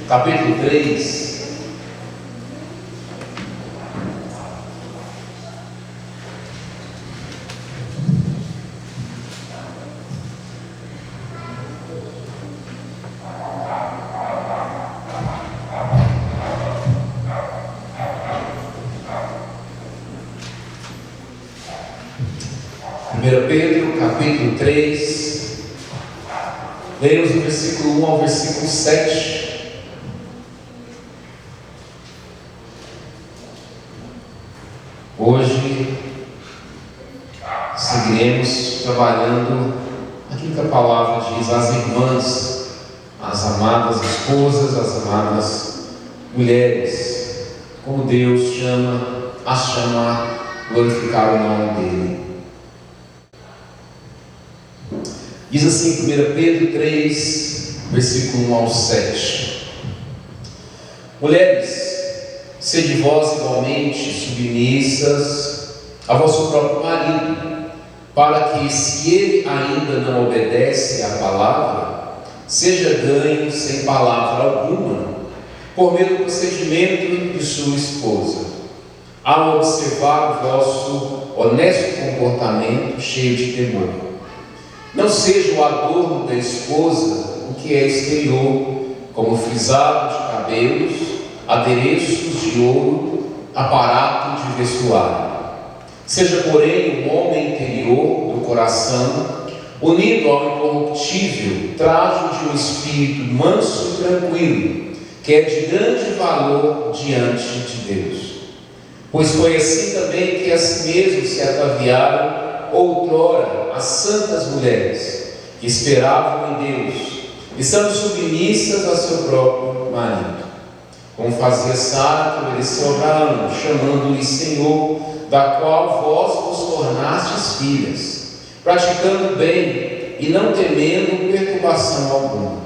capítulo 3. Pedro, capítulo 3, lemos do versículo 1 ao versículo 7. Hoje seguiremos trabalhando aquilo que a palavra diz às irmãs, às amadas esposas, às amadas mulheres, como Deus chama a glorificar o nome dele. Diz assim, 1 Pedro 3, versículo 1 ao 7. Mulheres, sede vós igualmente submissas a vosso próprio marido, para que, se ele ainda não obedece à palavra, seja ganho sem palavra alguma, por meio do procedimento de sua esposa, ao observar o vosso honesto comportamento cheio de temor. Não seja o adorno da esposa o que é exterior, como frisado de cabelos, adereços de ouro, aparato de vestuário. Seja, porém, um homem interior do coração, unido ao incorruptível trajo de um espírito manso e tranquilo, que é de grande valor diante de Deus. Pois foi assim também que a si mesmos se ataviaram outrora as santas mulheres que esperavam em Deus, estando submissas a seu próprio marido, como fazia Sara, que obedeceu a Abraão, chamando-lhe Senhor, da qual vós vos tornastes filhas, praticando o bem e não temendo perturbação alguma.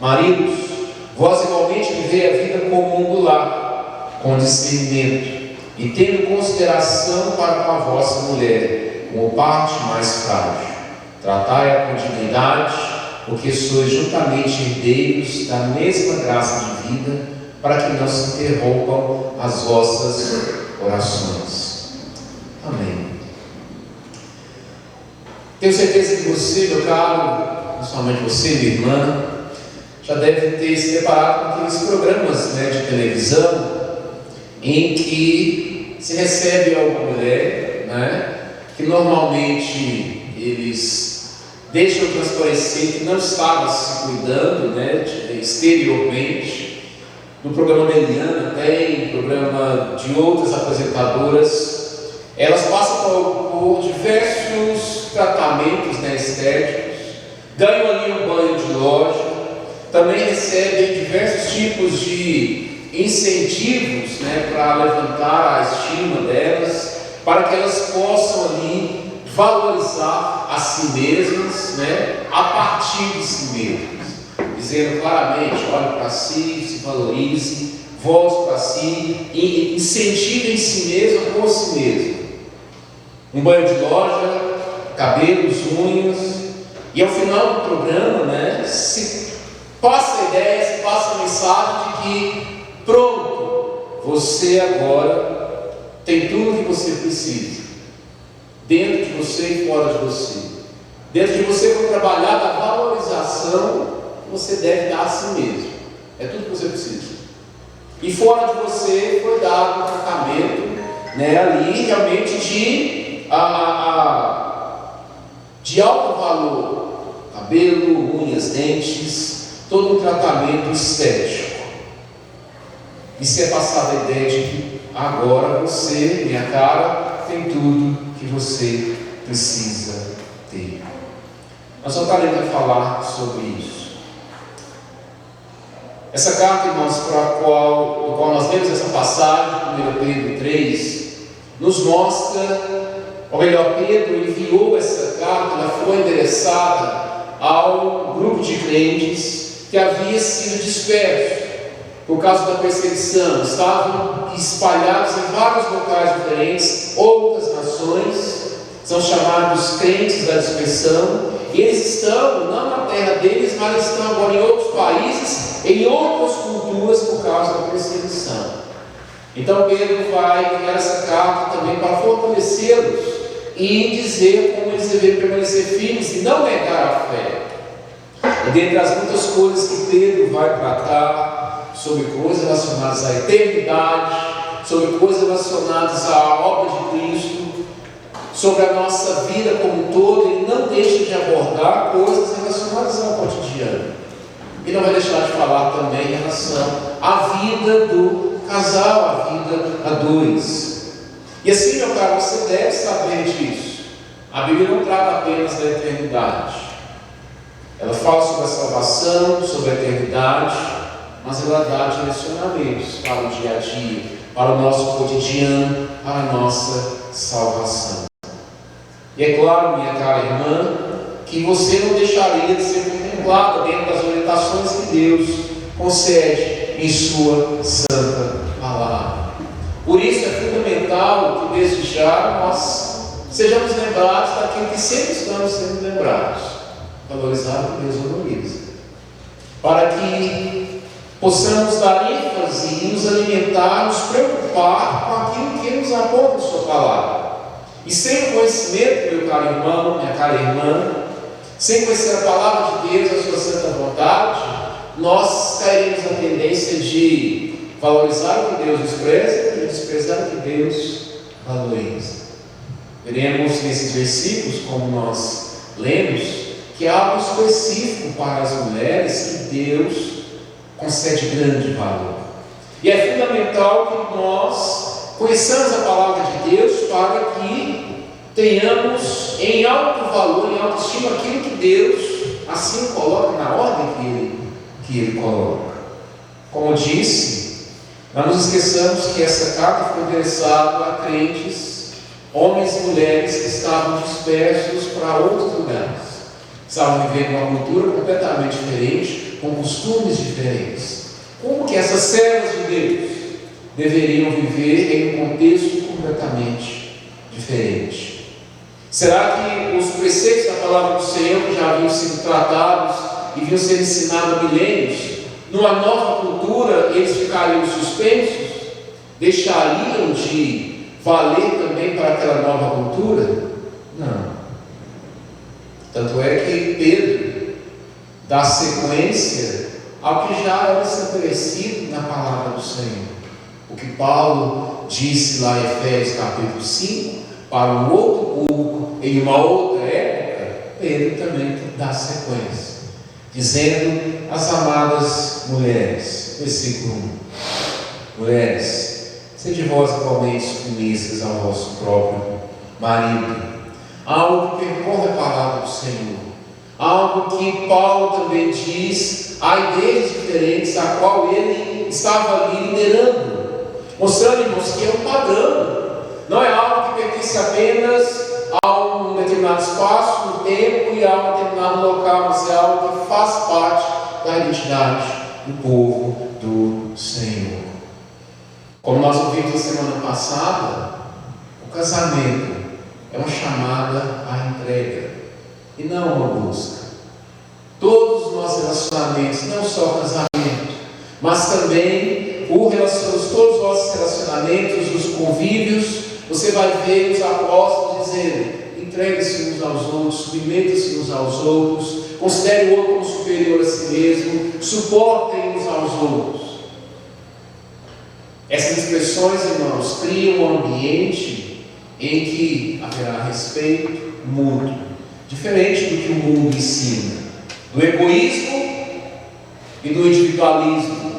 Maridos, vós igualmente vivei a vida comum do lar, com discernimento, e tendo consideração para com a vossa mulher, como parte mais frágil. Tratai-a com dignidade, porque sois juntamente herdeiros da mesma graça de vida, para que não se interrompam as vossas orações. Amém. Tenho certeza que você, meu caro, principalmente você, minha irmã, já deve ter se deparado com aqueles programas de televisão em que se recebe alguma mulher, que normalmente eles deixam transparecer que não estava se cuidando, exteriormente. No programa da Eliana tem, no programa de outras apresentadoras, elas passam por diversos tratamentos estéticos, ganham ali um banho de loja, também recebem diversos tipos de incentivos para levantar a estima delas, para que elas possam ali valorizar a si mesmas, a partir de si mesmas, dizendo claramente: olhe para si, se valorize, volte para si e incentive em si mesma por si mesma. Um banho de loja, cabelos, unhas, e ao final do programa, se passa a ideia, se passa a mensagem de que pronto, você agora tem tudo o que você precisa, dentro de você e fora de você. Dentro de você foi trabalhar da valorização que você deve dar a si mesmo. É tudo que você precisa. E fora de você foi dado um tratamento, ali realmente de alto valor. Cabelo, unhas, dentes, todo um tratamento estético. E se é passada a ideia de que agora você, minha cara, tem tudo que você precisa ter. Nós não estaremos a falar sobre isso. Essa carta, irmãos, do qual nós lemos essa passagem, 1 Pedro 3, nos mostra, ou melhor, Pedro enviou essa carta, ela foi endereçada ao grupo de crentes que havia sido disperso por causa da perseguição, estavam espalhados em vários locais diferentes, outras nações, são chamados crentes da dispersão, e eles estão, não na terra deles, mas estão agora em outros países, em outras culturas por causa da perseguição. Então Pedro vai enviar essa carta também para fortalecê-los e dizer como eles devem permanecer firmes e não negar a fé. E dentre as muitas coisas que Pedro vai tratar, sobre coisas relacionadas à eternidade, sobre coisas relacionadas à obra de Cristo, sobre a nossa vida como um todo, ele não deixa de abordar coisas relacionadas ao cotidiano. E não vai deixar de falar também em relação à vida do casal, à vida a dois. E assim, meu caro, você deve saber disso. A Bíblia não trata apenas da eternidade. Ela fala sobre a salvação, sobre a eternidade, mas ela dá direcionamentos para o dia a dia, para o nosso cotidiano, para a nossa salvação. E é claro, minha cara irmã, que você não deixaria de ser contemplada dentro das orientações que Deus concede em sua santa palavra. Por isso é fundamental que desde já nós sejamos lembrados daquilo que sempre estamos sendo lembrados, valorizar o que Deus valoriza, para que possamos dar ênfase e nos alimentar, nos preocupar com aquilo que Ele nos aponta em sua palavra. E sem o conhecimento, meu caro irmão, minha cara irmã, sem conhecer a palavra de Deus, a sua santa vontade, nós cairemos na tendência de valorizar o que Deus despreza e desprezar o que Deus valoriza. Veremos nesses versículos, como nós lemos, que há algo específico para as mulheres que Deus concede grande valor. E é fundamental que nós conheçamos a palavra de Deus para que tenhamos em alto valor, em autoestima, aquilo que Deus assim coloca na ordem que Ele coloca. Como disse, não nos esqueçamos que essa carta foi endereçada a crentes, homens e mulheres que estavam dispersos para outros lugares. Estavam vivendo uma cultura completamente diferente, com costumes diferentes. Como que essas servas de Deus deveriam viver em um contexto completamente diferente? Será que os preceitos da palavra do Senhor, que já haviam sido tratados e vinham ser ensinados há milênios, numa nova cultura, eles ficariam suspensos? Deixariam de valer também para aquela nova cultura? Não. Tanto é que Pedro dá sequência ao que já era estabelecido na palavra do Senhor. O que Paulo disse lá em Efésios capítulo 5, para um outro público, em uma outra época, Pedro também dá sequência, dizendo às amadas mulheres, versículo 1: mulheres, sede vós igualmente submissas ao vosso próprio marido. Algo que percorre a palavra do Senhor, algo que Paulo também diz a igrejas diferentes, a qual ele estava ali liderando, mostrando, irmãos, que é um padrão, não é algo que pertence apenas a um determinado espaço, um tempo e a um determinado local, mas é algo que faz parte da identidade do povo do Senhor. Como nós ouvimos na semana passada, o casamento é uma chamada à entrega e não uma busca. Todos os nossos relacionamentos, não só o casamento, mas também todos os nossos relacionamentos, os convívios, você vai ver os apóstolos dizendo: entregue-se uns aos outros, submeta-se uns aos outros, considere o outro como superior a si mesmo, suportem uns aos outros. Essas expressões, irmãos, criam um ambiente em que haverá respeito mútuo, diferente do que o mundo ensina, do egoísmo e do individualismo,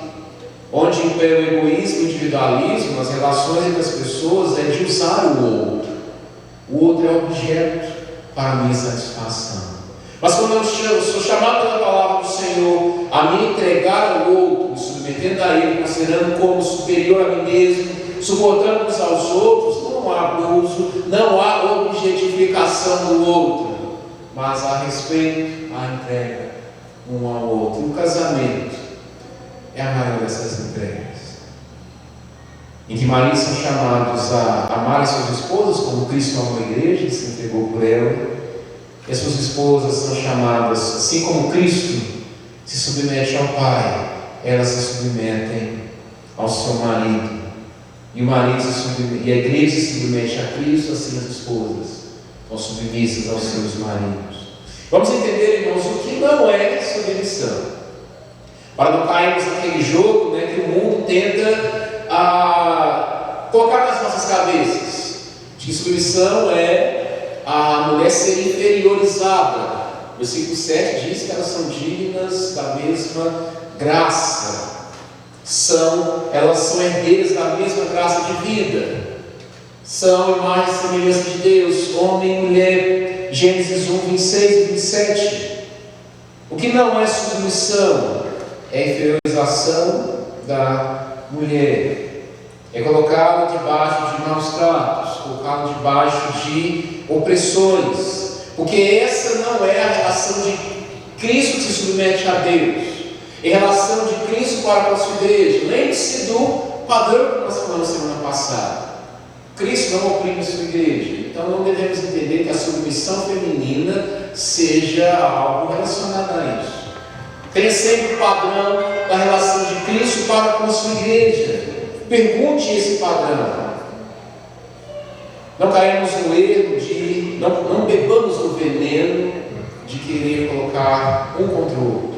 onde impera o egoísmo e o individualismo, as relações entre as pessoas é de usar o outro é objeto para a minha satisfação. Mas quando eu sou chamado pela palavra do Senhor a me entregar ao outro, me submetendo a Ele, considerando como superior a mim mesmo, suportando uns aos outros, não há abuso, não há objetificação do outro, mas há respeito, há entrega um ao outro. E o casamento é a maior dessas entregas, em que maridos são chamados a amar suas esposas como Cristo amou a igreja e se entregou por ela, e as suas esposas são chamadas, assim como Cristo se submete ao Pai, elas se submetem ao seu marido. E o marido e a igreja se submete a Cristo, assim as esposas são submissas aos seus maridos. Vamos entender, irmãos, o que não é submissão, para não cairmos naquele jogo, que o mundo tenta colocar nas nossas cabeças, de que submissão é a mulher ser inferiorizada. O versículo 7 diz que elas são dignas da mesma graça, elas são herdeiras da mesma graça de vida, são imagens e semelhança de Deus, homem e mulher. Gênesis 1, 26 e 27. O que não é submissão é a inferiorização da mulher, é colocá-la debaixo de maus tratos, colocá-la debaixo de opressões, porque essa não é a relação de Cristo que se submete a Deus, em relação de Cristo para com a sua igreja. Lembre-se do padrão que nós falamos semana passada. Cristo não oprime a sua igreja, então não devemos entender que a submissão feminina seja algo relacionado a isso. Tem sempre o padrão da relação de Cristo para com a sua igreja. Pergunte esse padrão. Não caímos no erro de, não bebamos no veneno de querer colocar um contra o outro,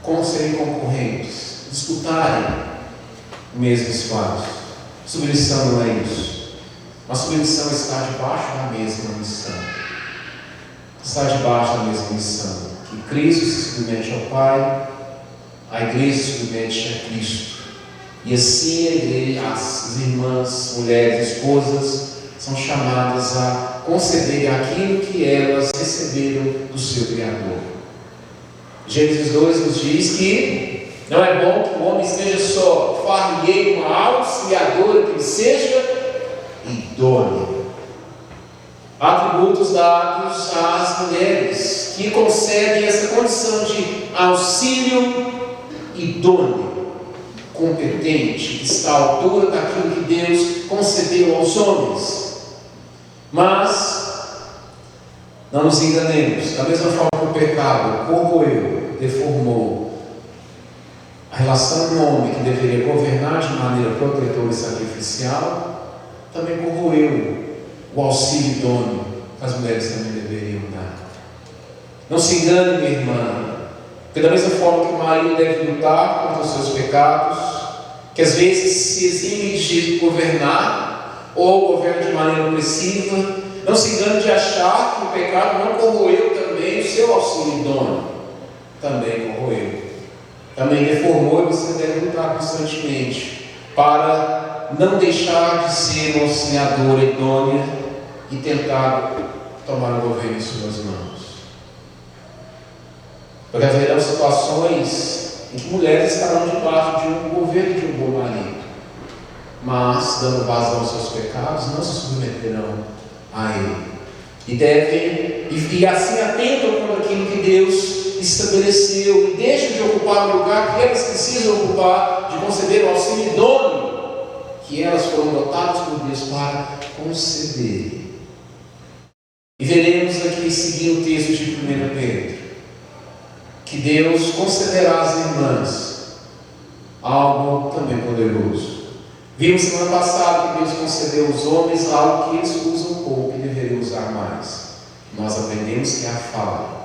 como serem concorrentes, disputarem o mesmo espaço. Submissão não é isso. A submissão está debaixo da mesma missão. Está debaixo da mesma missão. Que Cristo se submete ao Pai, a igreja se submete a Cristo. E assim a igreja, as irmãs, mulheres, esposas, são chamadas a concederem aquilo que elas receberam do seu Criador. Gênesis 2 nos diz que não é bom que o homem esteja só, far-lhe uma auxiliadora que lhe seja idônea. Atributos dados às mulheres que concedem essa condição de auxílio idôneo, competente, que está à altura daquilo que Deus concedeu aos homens. Mas não nos enganemos, da mesma forma que o pecado corroeu, deformou a relação do homem que deveria governar de maneira protetora e sacrificial, também corroeu o auxílio idôneo que as mulheres também deveriam dar. Não se engane, minha irmã, porque da mesma forma que o marido deve lutar contra os seus pecados, que às vezes se exime de governar, ou governa de maneira opressiva, não se engane de achar que o pecado não corroeu também o seu auxílio idôneo. Também corroeu, também deformou, e você deve lutar constantemente para não deixar de ser uma auxiliadora idônea e tentar tomar o governo em suas mãos. Porque haverão situações em que mulheres estarão debaixo de um governo de um bom marido, mas, dando vazão aos seus pecados, não se submeterão a ele. E devem, e assim atentam contra aquilo que Deus estabeleceu, e deixam de ocupar o lugar que elas precisam ocupar, de conceder o auxílio idôneo que elas foram dotadas por Deus para conceder. E veremos aqui, seguindo o texto de 1 Pedro, que Deus concederá às irmãs algo também poderoso. Vimos semana passada que Deus concedeu aos homens algo que eles usam pouco e deveriam usar mais. Nós aprendemos que é a fala.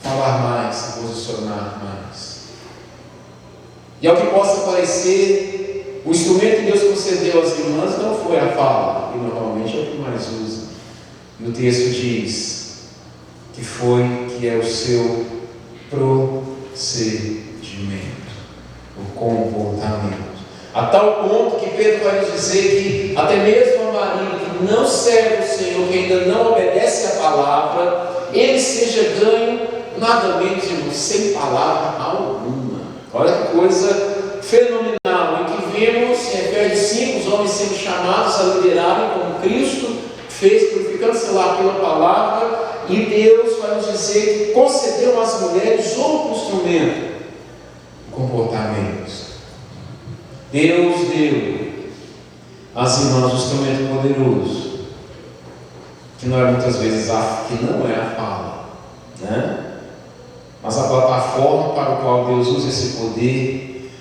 Falar mais, se posicionar mais. E ao que possa parecer, o instrumento que Deus concedeu às irmãs não foi a fala, que normalmente é o que mais usa. E o texto diz que é o seu procedimento, o comportamento. A tal ponto que Pedro vai nos dizer que até mesmo o marido que não serve o Senhor, que ainda não obedece a palavra, ele seja ganho nada menos, irmão, sem palavra alguma. Olha que coisa fenomenal, em que vemos em Efésios 5 os homens sendo chamados a liderarem como Cristo fez, purificando-se lá pela palavra, e Deus vai nos dizer que concedeu às mulheres outro instrumento, o comportamento. Deus deu às irmãs um instrumento poderoso, que não é muitas vezes que não é a fala, né? mas a plataforma para o qual Deus usa esse poder,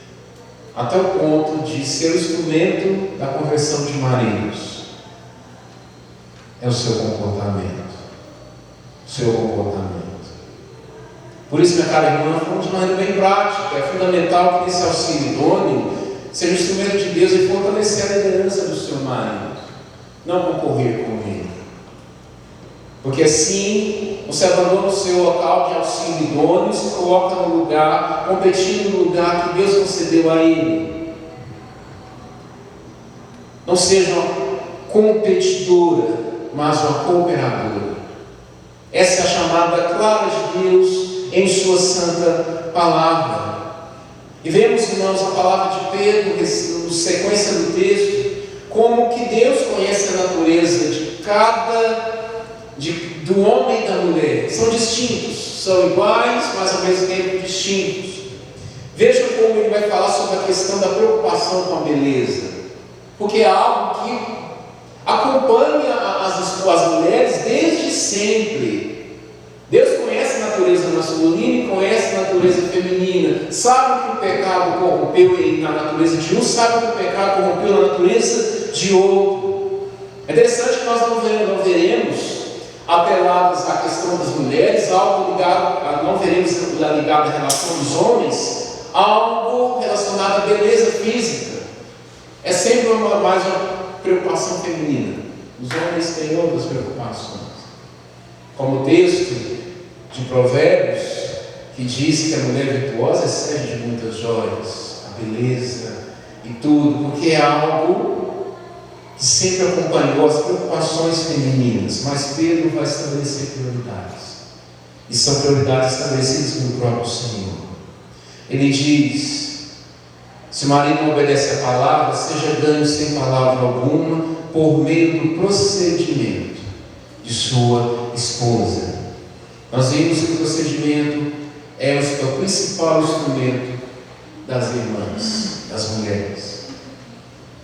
até o ponto de ser o instrumento da conversão de maridos, é o seu comportamento. O seu comportamento. Por isso, minha cara irmã, falando de maneira bem prática, é fundamental que esse auxílio idôneo seja um instrumento de Deus e fortalecer a liderança do seu marido, não concorrer com ele. Porque assim, você abandona o seu local de auxílio idôneo e se coloca no lugar, competindo no lugar que Deus concedeu a ele. Não seja uma competidora, mas uma cooperadora. Essa é a chamada clara de Deus em sua santa palavra. E vemos, irmãos, a palavra de Pedro, na sequência do texto, como que Deus conhece a natureza do homem e da mulher. São distintos, são iguais, mas ao mesmo tempo distintos. Vejam como ele vai falar sobre a questão da preocupação com a beleza, porque é algo que acompanha as mulheres desde sempre. Deus conhece a natureza masculina e conhece a natureza feminina, sabe que o pecado corrompeu na natureza de um, sabe que o pecado corrompeu na natureza de outro. É interessante que nós não veremos apelados à questão das mulheres, algo ligado, não veremos ligado à relação dos homens, algo relacionado à beleza física. É sempre mais uma preocupação feminina. Os homens têm outras preocupações. Como o texto de Provérbios, que diz que a mulher virtuosa excede de muitas joias, a beleza e tudo, porque é algo que sempre acompanhou as preocupações femininas. Mas Pedro vai estabelecer prioridades, e são prioridades estabelecidas pelo próprio Senhor. Ele diz: se o marido não obedece a palavra, seja ganho sem palavra alguma, por meio do procedimento de sua esposa. Nós vimos que o procedimento é o principal instrumento das irmãs, das mulheres.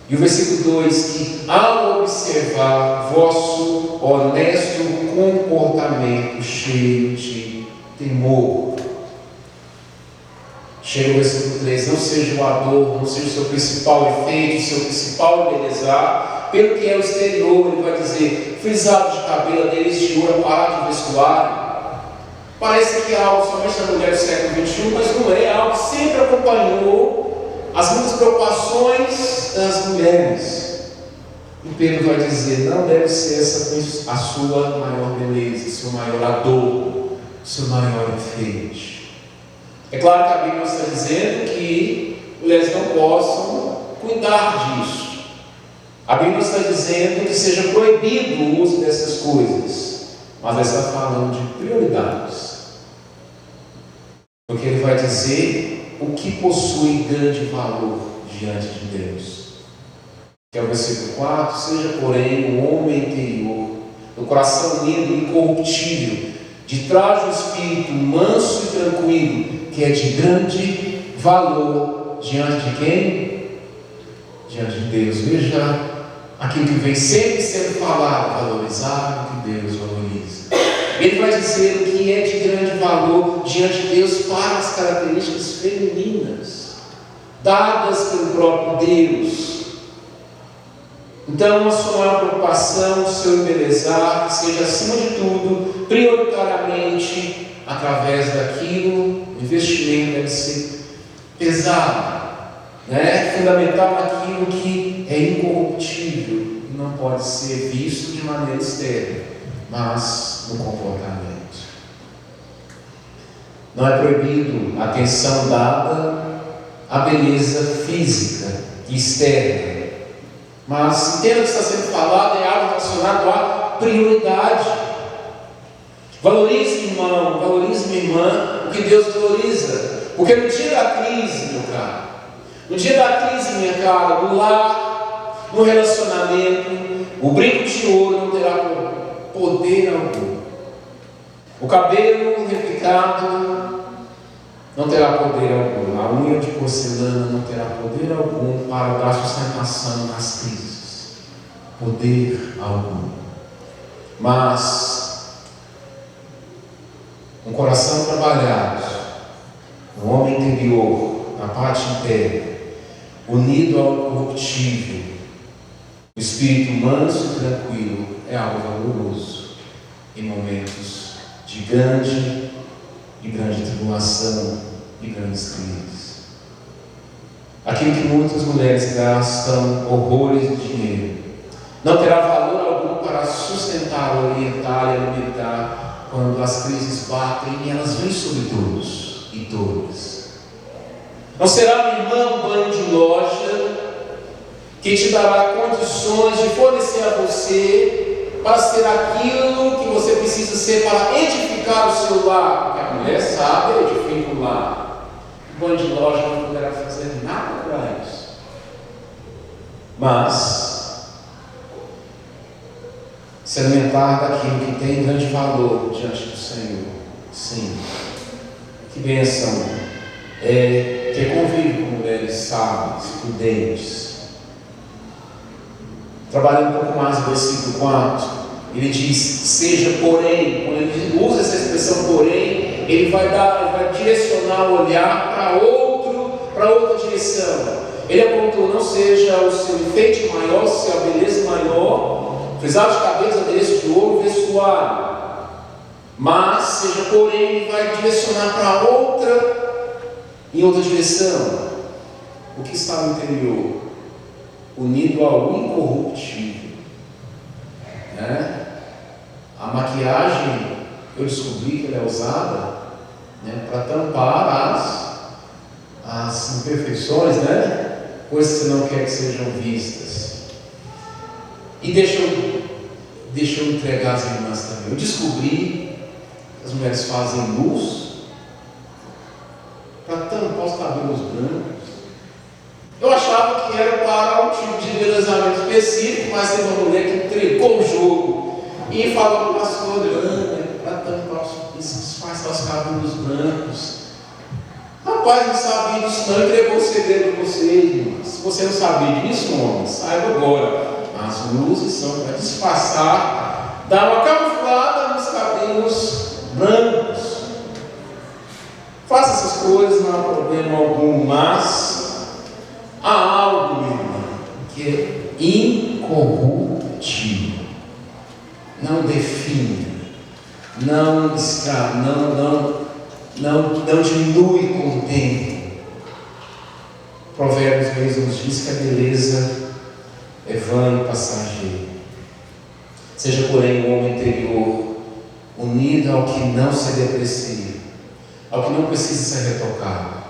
E o versículo 2, que ao observar vosso honesto comportamento cheio de temor. Chega o versículo 3, não seja o adorno, não seja o seu principal efeito, o seu principal embelezar, pelo que é o exterior. Ele vai dizer, frisado de cabelo, adereço de ouro, aparato de vestuário. Parece que é algo somente na mulher do século XXI, mas não é, algo que sempre acompanhou as muitas preocupações das mulheres. E Pedro vai dizer, não deve ser essa a sua maior beleza, o seu maior adorno, o seu maior enfeite. É claro que a Bíblia está dizendo que mulheres não possam cuidar disso. A Bíblia está dizendo que seja proibido o uso dessas coisas, mas ela está falando de prioridades. Porque ele vai dizer o que possui grande valor diante de Deus. Que é o versículo 4, seja porém o homem interior, do coração lindo e incorruptível, de trás do espírito manso e tranquilo, que é de grande valor diante de quem? Diante de Deus. Veja aquilo que vem sempre sendo falado, valorizar o que Deus valoriza. Ele vai dizer o que é de grande valor diante de Deus para as características femininas, dadas pelo próprio Deus. Então, a sua maior preocupação, o seu embelezar, que seja acima de tudo, prioritariamente, através daquilo, o investimento deve ser pesado, fundamental naquilo que é incorruptível e não pode ser visto de maneira externa, mas no comportamento. Não é proibido a atenção dada à beleza física e externa, mas entenda que está sendo falado é algo relacionado à prioridade. Valorize, irmão, valorize, minha irmã, o que Deus valoriza. Porque no dia da crise, meu caro, no dia da crise, minha cara, no lar, no relacionamento, o brinco de ouro não terá poder algum. O cabelo repicado não terá poder algum. A unha de porcelana não terá poder algum para dar sustentação nas crises. Poder algum. Mas um coração trabalhado, o homem interior, a parte interna, unido ao incorruptível, o espírito manso e tranquilo, é algo valoroso em momentos de grande tribulação e grandes crises. Aquilo que muitas mulheres gastam horrores de dinheiro não terá valor algum para sustentar, orientar e alimentar quando as crises batem e elas vêm sobre todos e todas. Não será, minha irmã, um banho de loja que te dará condições de fornecer a você para ser aquilo que você precisa ser para edificar o seu lar. Porque a mulher sabe edificar o lar. O banho de loja não poderá fazer nada para isso. Mas se alimentar daquilo que tem grande valor diante do Senhor. Sim. Que bênção é ter convívio com mulheres sábias, prudentes. Trabalhando um pouco mais no versículo 4, ele diz: seja porém. Quando ele usa essa expressão porém, ele vai direcionar o olhar para outra direção. Ele apontou: não seja o seu enfeite maior, sua beleza maior, frisado de cabelos, adereço de ouro, vestuário. Mas seja porém, ele vai direcionar para em outra direção. O que está no interior? Unido ao incorruptível, né? A maquiagem, eu descobri que ela é usada, né, para tampar as imperfeições, né? Coisas que você não quer que sejam vistas. E deixa eu entregar as irmãs também. Eu descobri que as mulheres fazem luz para tampar os cabelos brancos. Eu achava que era para um tipo de embelezamento específico, mas tem uma mulher que entregou o jogo e falou para o pastor: para tampar disfarçar os cabelos brancos. Rapaz, não sabia disso não, entregou o segredo para vocês. Se você não sabia disso, homem, saiba agora. As luzes são para disfarçar, dar uma camuflada nos cabelos brancos. Faça essas coisas, não há problema algum, mas há algo, meu irmão, que é incorruptível. Não define, não diminui com o tempo. Provérbios mesmo nos diz que a beleza é vã e passageira. Seja, porém, o homem interior unido ao que não se deprecia, ao que não precisa ser retocado,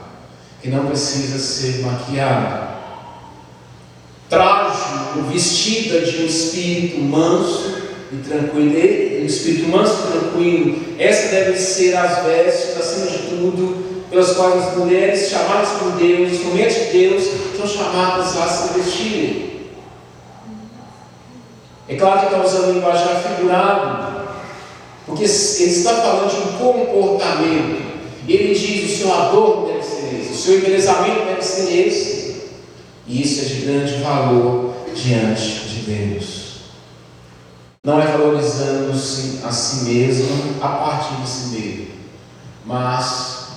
que não precisa ser maquiado, trágico, vestida de um espírito manso e tranquilo. Um espírito manso e tranquilo, essa deve ser as vestes, acima de tudo, pelas quais as mulheres chamadas por Deus, instrumentos de Deus, são chamadas a se vestirem. É claro que está usando linguagem figurado, porque ele está falando de um comportamento. Ele diz: o seu adorno deve ser esse, o seu embelezamento deve ser esse. E isso é de grande valor diante de Deus. Não é valorizando-se a si mesmo, a partir de si mesmo, mas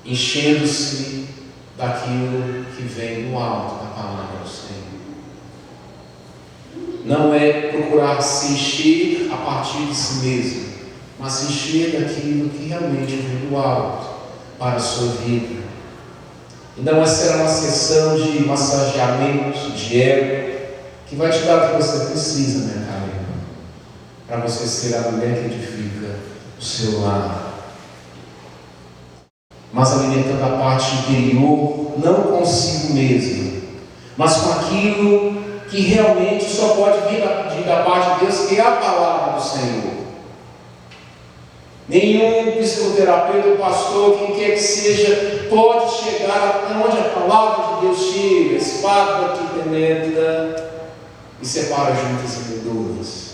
enchendo-se daquilo que vem do alto, da palavra do Senhor. Não é procurar se encher a partir de si mesmo, mas se encher daquilo que realmente vem do alto para a sua vida. E não será uma sessão de massageamento, de ego, que vai te dar o que você precisa, minha cara, para você ser a mulher que edifica o seu lar. Mas alimentando a parte interior, não consigo mesmo, mas com aquilo que realmente só pode vir da parte de Deus, que é a palavra do Senhor. Nenhum psicoterapeuta ou pastor, quem quer que seja, pode chegar até onde a palavra de Deus chega, a espada que penetra e separa juntas e medulas.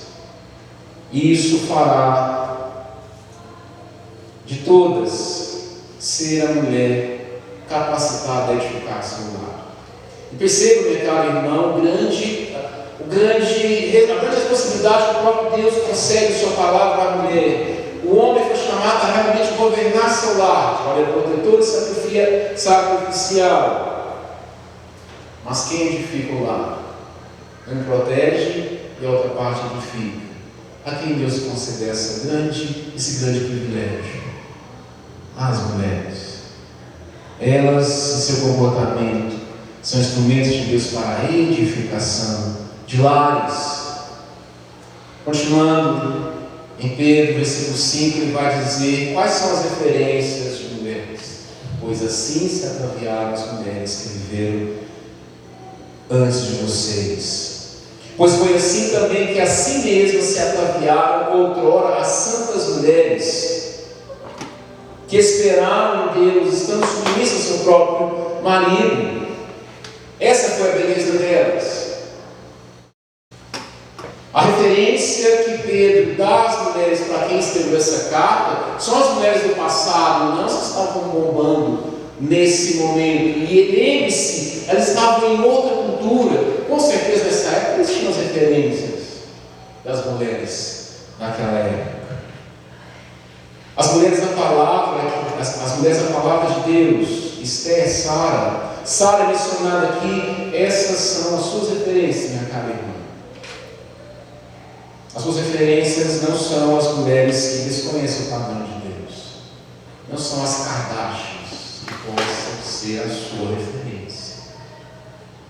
E isso fará de todas ser a mulher capacitada a edificar seu lar. E perceba, meu caro irmão, a grande responsabilidade que o próprio Deus concede sua palavra à mulher. O homem foi chamado chamada a realmente governar seu lar, de maneira protetora e sacrificial. Mas quem edifica o lar? Um protege e a outra parte edifica. A quem Deus concede esse grande privilégio? As mulheres. Elas, em seu comportamento, são instrumentos de Deus para a edificação de lares. Continuando em Pedro, versículo 5, ele vai dizer quais são as referências de mulheres. Pois assim se ataviaram as mulheres que viveram antes de vocês. Pois foi assim também que assim mesmo se ataviaram outrora as santas mulheres, que esperaram em Deus, estando submissas ao seu próprio marido. Essa foi a beleza delas. A referência que Pedro dá às mulheres para quem escreveu essa carta são as mulheres do passado, não as que estavam bombando nesse momento. E lembre-se, elas estavam em outra cultura. Com certeza nessa época eles tinham as referências das mulheres naquela época. As mulheres da palavra, as mulheres da palavra de Deus, Esther, Sara é mencionada aqui, essas são as suas referências, minha cara irmã. As suas referências não são as mulheres que desconhecem o padrão de Deus. Não são as Kardashians que possam ser a sua referência.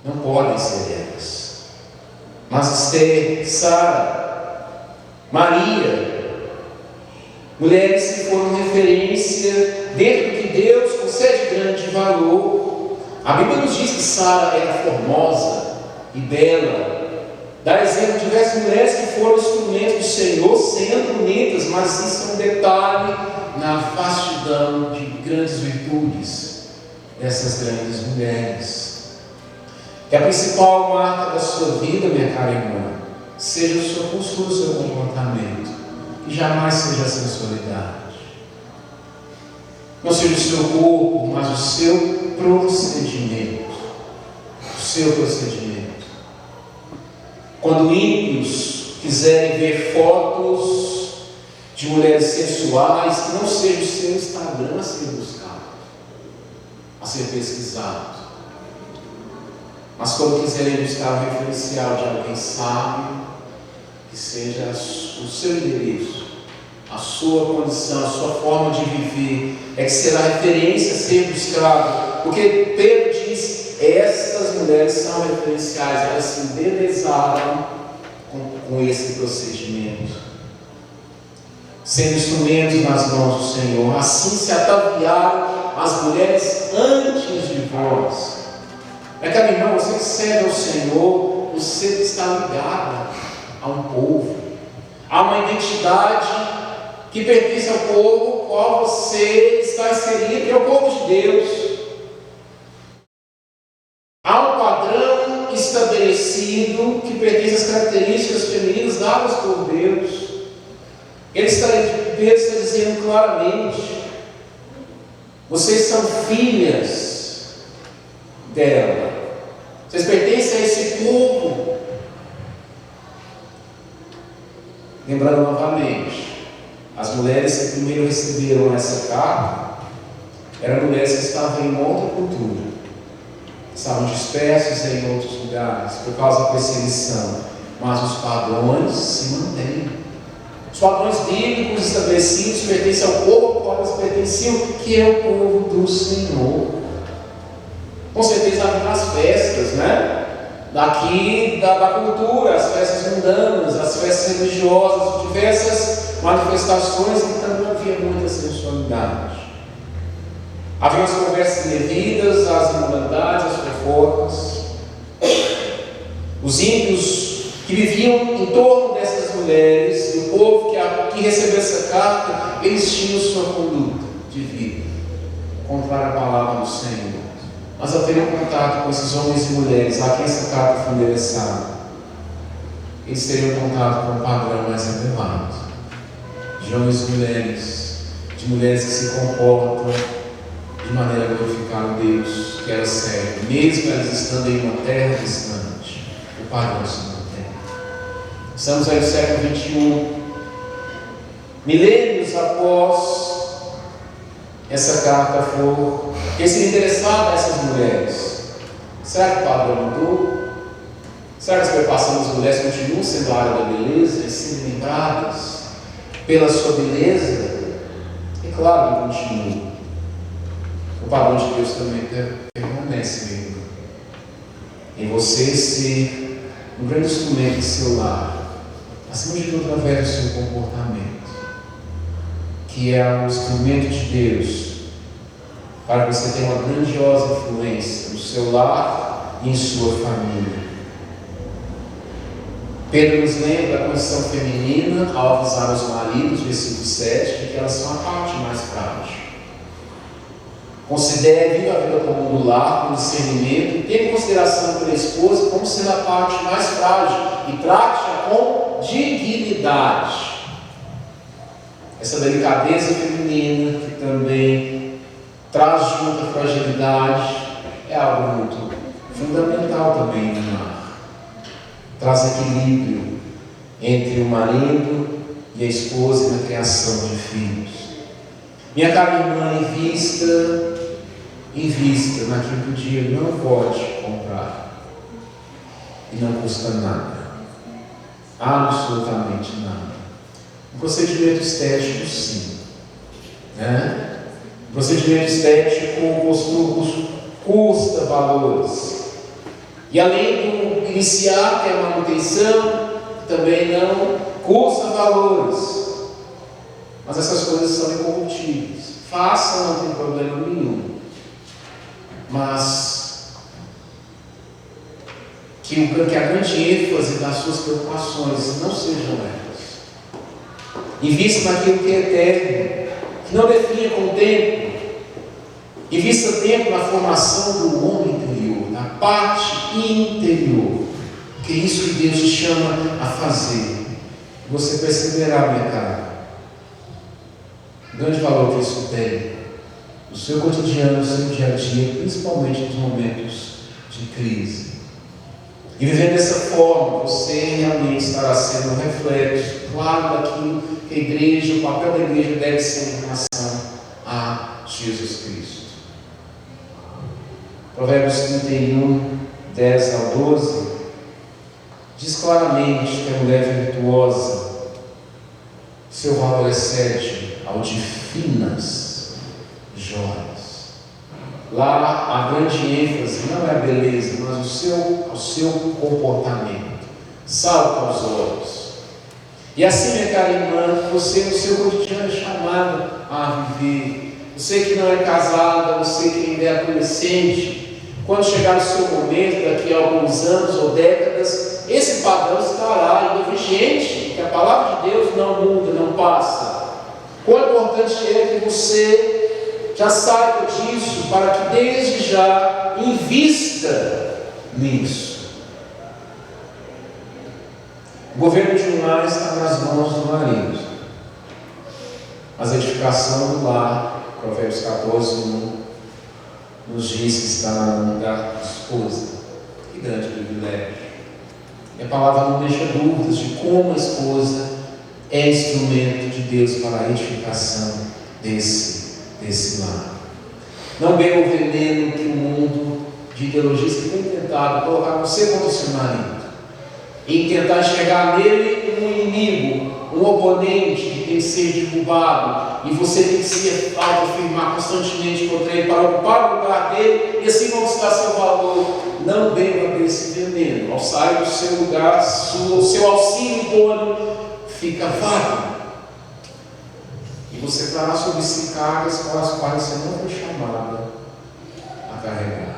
Não podem ser elas. Mas Esther, Sara, Maria, mulheres que foram referência dentro do que Deus concede grande valor. A Bíblia nos diz que Sara era formosa e bela. Dá exemplo de diversas mulheres que foram instrumentos do Senhor, sendo bonitas, mas isso é um detalhe na vastidão de grandes virtudes dessas grandes mulheres. Que a principal marca da sua vida, minha cara irmã, seja a sua postura, o seu comportamento, que jamais seja a sensualidade. Não seja o seu corpo, mas o seu procedimento. O seu procedimento. Quando ímpios quiserem ver fotos de mulheres sensuais, que não seja o seu Instagram a ser buscado, a ser pesquisado. Mas quando quiserem buscar o referencial de alguém sábio, que seja o seu endereço, a sua condição, a sua forma de viver, é que será referência a ser buscado. Porque Pedro diz: essas mulheres são referenciais, elas se embelezaram com esse procedimento, sendo instrumentos nas mãos do Senhor. Assim se ataviaram as mulheres antes de vós. É que, meu irmão, você que serve ao Senhor, você está ligado a um povo, a uma identidade que pertence ao povo ao qual você está inserido, que é o povo de Deus. Há um padrão estabelecido que pertence às características femininas dadas por Deus. Pedro está dizendo claramente: vocês são filhas dela, vocês pertencem a esse povo. Lembrando novamente, as mulheres que primeiro receberam essa carta eram mulheres que estavam em outra cultura, estavam dispersos em outros lugares por causa da perseguição, mas os padrões se mantêm. Os padrões bíblicos estabelecidos pertencem ao povo ao qual eles pertenciam, que é o povo do Senhor. Com certeza haverá as festas, né? Daqui da cultura, as festas mundanas, as festas religiosas, diversas manifestações, então não havia muita sensualidade. Havia as conversas indevidas, as imoralidades, as fofocas. Os ímpios que viviam em torno dessas mulheres, do povo que recebeu essa carta, eles tinham sua conduta de vida contrária à palavra do Senhor. Mas ao terem contato com esses homens e mulheres a quem essa carta foi endereçada, eles teriam contato com um padrão mais elevado de homens e mulheres, de mulheres que se comportam de maneira a glorificar o Deus que era serve, mesmo elas estando em uma terra distante. O padrão se mantém. Estamos aí no século XXI. milênios após essa carta for, quem se interessar nessas mulheres, será que o padrão mudou? Será que as preocupações das mulheres continuam sendo a área da beleza e sendo lembradas pela sua beleza? É claro que continua. O padrão de Deus também permanece mesmo. Em você ser um grande instrumento do seu lar, acima de tudo através do seu comportamento, que é um instrumento de Deus para que você tenha uma grandiosa influência no seu lar e em sua família. Pedro nos lembra da condição feminina ao avisar os maridos, versículo 7, de que elas são a parte mais frágil. Considere, viva a vida comum do lar com discernimento, tenha em consideração pela esposa como sendo a parte mais frágil e trate-a com dignidade. Essa delicadeza feminina que também traz junto a fragilidade é algo muito fundamental também no lar. Traz equilíbrio entre o marido e a esposa na criação de filhos. Minha cara irmã, invista naquilo que o dinheiro não pode comprar e não custa nada, absolutamente nada. Um procedimento estético, sim, né? Um procedimento estético custa valores. E além do iniciar, que é a manutenção, também não custa valores. Mas essas coisas são incorruptíveis. Faça, não tem problema nenhum. Mas que a grande ênfase das suas preocupações não sejam elas. Invista naquilo que é eterno, que não definha com o tempo. Invista tempo na formação do homem interior, na parte interior, que é isso que Deus te chama a fazer. Você perceberá, minha cara, o grande valor que isso tem no seu cotidiano, no seu dia a dia, principalmente nos momentos de crise. E vivendo dessa forma, você realmente estará sendo um reflexo, claro, daquilo que a igreja, o papel da igreja deve ser em relação a Jesus Cristo. Provérbios 31, 10 ao 12, diz claramente que a mulher virtuosa, seu valor excede ao de finas joias. Lá a grande ênfase não é a beleza, mas o seu comportamento, salta aos olhos. E assim, minha cara irmã, você no seu cotidiano é chamada a viver. Você que não é casada, você que ainda é adolescente, quando chegar o seu momento, daqui a alguns anos ou décadas, esse padrão estará ainda vigente, que a palavra de Deus não muda, não passa. Quão importante é que você já saiba disso, para que desde já invista nisso. O governo de um lar está nas mãos do marido, mas a edificação do lar, Provérbios 14, 1, nos diz que está na mão da esposa. Que grande privilégio. E a palavra não deixa dúvidas de como a esposa é instrumento de Deus para a edificação desse lar. Não beba o veneno que o mundo de ideologistas tem tentado colocar você contra o seu marido, em tentar enxergar nele um inimigo, um oponente que tem que ser derrubado, e você tem que se autoafirmar constantemente contra ele para ocupar o lugar dele e assim conquistar seu valor. Não beba desse veneno. Ao sair do seu lugar, seu auxílio idôneo fica vago, e você trará sobre si cargas com as quais você não foi chamada a carregar.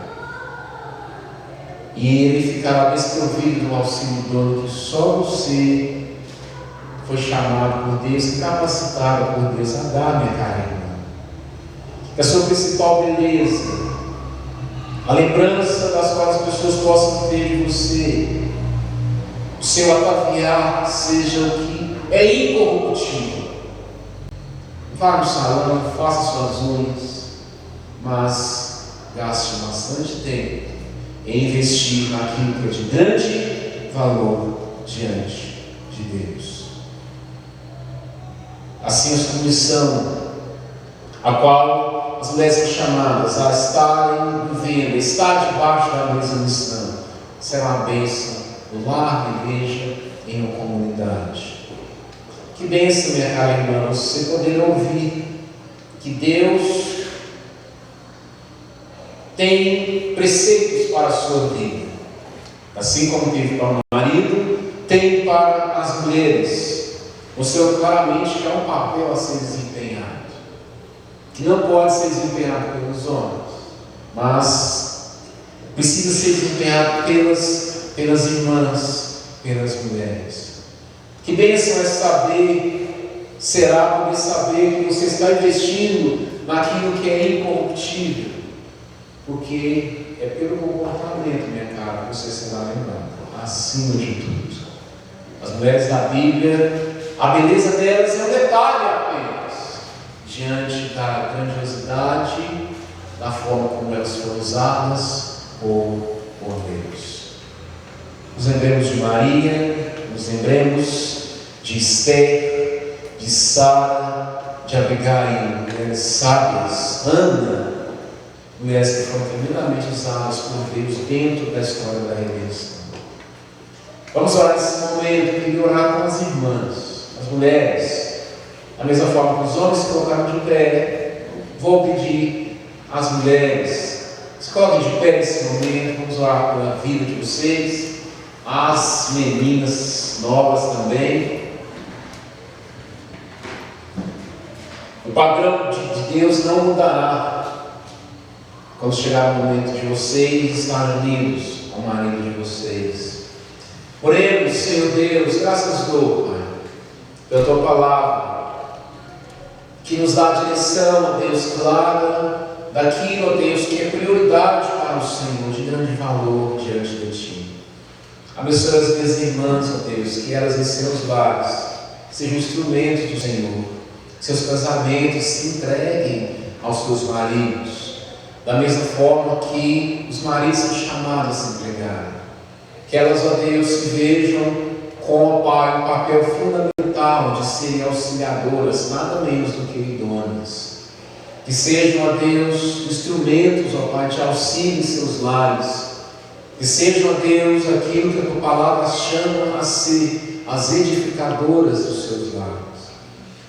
E ele ficará desprovido do auxílio idôneo que só você foi chamado por Deus e capacitado por Deus a dar, minha cara irmã. Que a sua principal beleza, a lembrança das quais as pessoas possam ter de você, o seu ataviar seja o que é incorruptível. Vá no salão, faça suas unhas, mas gaste bastante tempo em investir naquilo que é de grande valor diante de Deus. assim a submissão, a qual as mulheres são chamadas a estarem vivendo, a estar debaixo da mesma missão, será uma bênção no lar, na igreja, em uma comunidade. Que bênção, minha cara irmã, você poder ouvir que Deus tem preceitos para a sua vida, assim como teve para o marido, tem para as mulheres. Mostrou claramente que há um papel a ser desempenhado, que não pode ser desempenhado pelos homens, mas precisa ser desempenhado pelas irmãs, pelas mulheres. Que bênção é poder saber que você está investindo naquilo que é incorruptível, porque é pelo comportamento, minha cara, que você será lembrado, acima de tudo. As mulheres da Bíblia, a beleza delas é um detalhe apenas, diante da grandiosidade, da forma como elas foram usadas por Deus. Nos lembremos de Maria, nos lembremos de Esther, de Sara, de Abigail, mulheres sábias, Ana, mulheres que foram tremendamente usadas por Deus dentro da história da redenção. Vamos orar nesse momento e orar com as irmãs, as mulheres, da mesma forma que os homens se colocaram de pé. Vou pedir às mulheres, se coloquem de pé nesse momento, vamos orar pela vida de vocês, as meninas novas também. O padrão de Deus não mudará quando chegar o momento de vocês estarem unidos ao marido de vocês. Oremos, Senhor Deus, graças dou, Pai, pela Tua palavra, que nos dá a direção, ó Deus, clara, daquilo, ó Deus, que é prioridade para o Senhor, de grande valor diante de Ti. Abençoa as minhas irmãs, ó Deus, que elas em seus lares sejam instrumentos do Senhor, que seus casamentos se entreguem aos seus maridos, da mesma forma que os maridos são chamados a se entregarem. Que elas, ó Deus, se vejam com, ó Pai, um papel fundamental de serem auxiliadoras, nada menos do que idôneas. Que sejam, ó Deus, instrumentos, ó Pai, de auxílio em seus lares. Que sejam, ó Deus, aquilo que a Tua palavra chama a ser as edificadoras dos seus lares.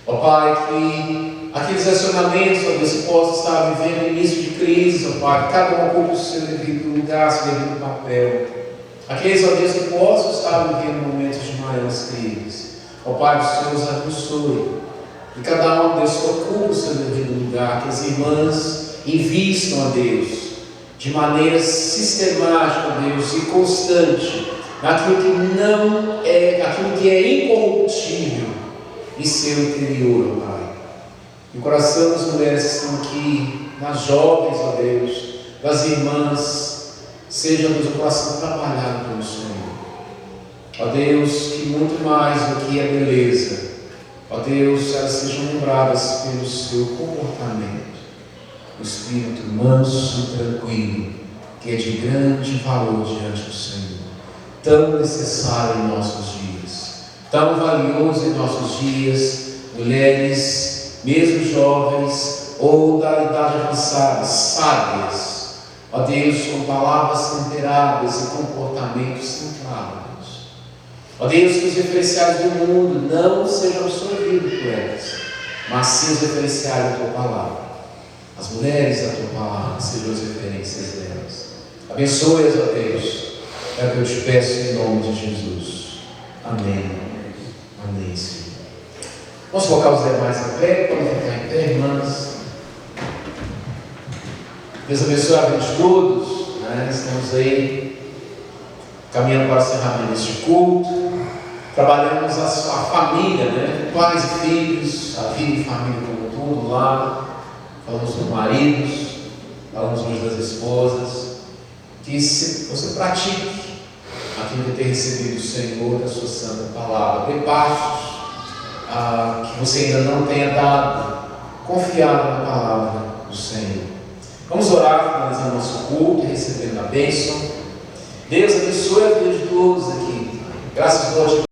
Ó Pai, que aqueles relacionamentos, ó Deus, que possam estar vivendo no início de crise, ó Pai, que cada um ocupe o seu devido lugar, seu devido papel. Aqueles, ó Deus, que possam estar vivendo momentos de maiores crises. Ó Pai, o Senhor os abençoe. E cada um, Deus, que ocupe o seu devido lugar, que as irmãs invistam, ó Deus, de maneira sistemática, ó Deus, e constante, naquilo que é incorruptível em seu interior, ó Pai. E o coração das mulheres que estão aqui, nas jovens, ó Deus, das irmãs, seja, Deus, o coração trabalhado pelo Senhor. Ó Deus, que muito mais do que a beleza, ó Deus, elas sejam lembradas pelo seu comportamento, o espírito manso e tranquilo, que é de grande valor diante do Senhor, tão necessário em nossos dias, tão valioso em nossos dias, mulheres, mesmo jovens ou da idade avançada, sábias, ó Deus, com palavras temperadas e comportamentos centrados. Ó Deus, que os referenciais do mundo não sejam absorvidos por elas, mas sim os referenciais da Tua palavra. As mulheres da Tua palavra sejam as referências delas. Abençoe-as, ó Deus, é o que eu te peço em nome de Jesus. Amém. Amém, Senhor. Vamos colocar os demais em pé, podem ficar em pé, irmãs. Deus abençoe a vida de todos, né? Estamos aí caminhando para o encerramento deste culto. Trabalhamos a família, né? Pais e filhos, a vida e família como um todo lá. Falamos dos maridos, falamos hoje das esposas. Que você pratique aquilo que tem recebido do Senhor, da sua santa palavra. Dê passos que você ainda não tenha dado, confiado na palavra do Senhor. Vamos orar, finalizando nosso culto e recebendo a bênção. Deus abençoe a vida de todos aqui. Graças a Deus.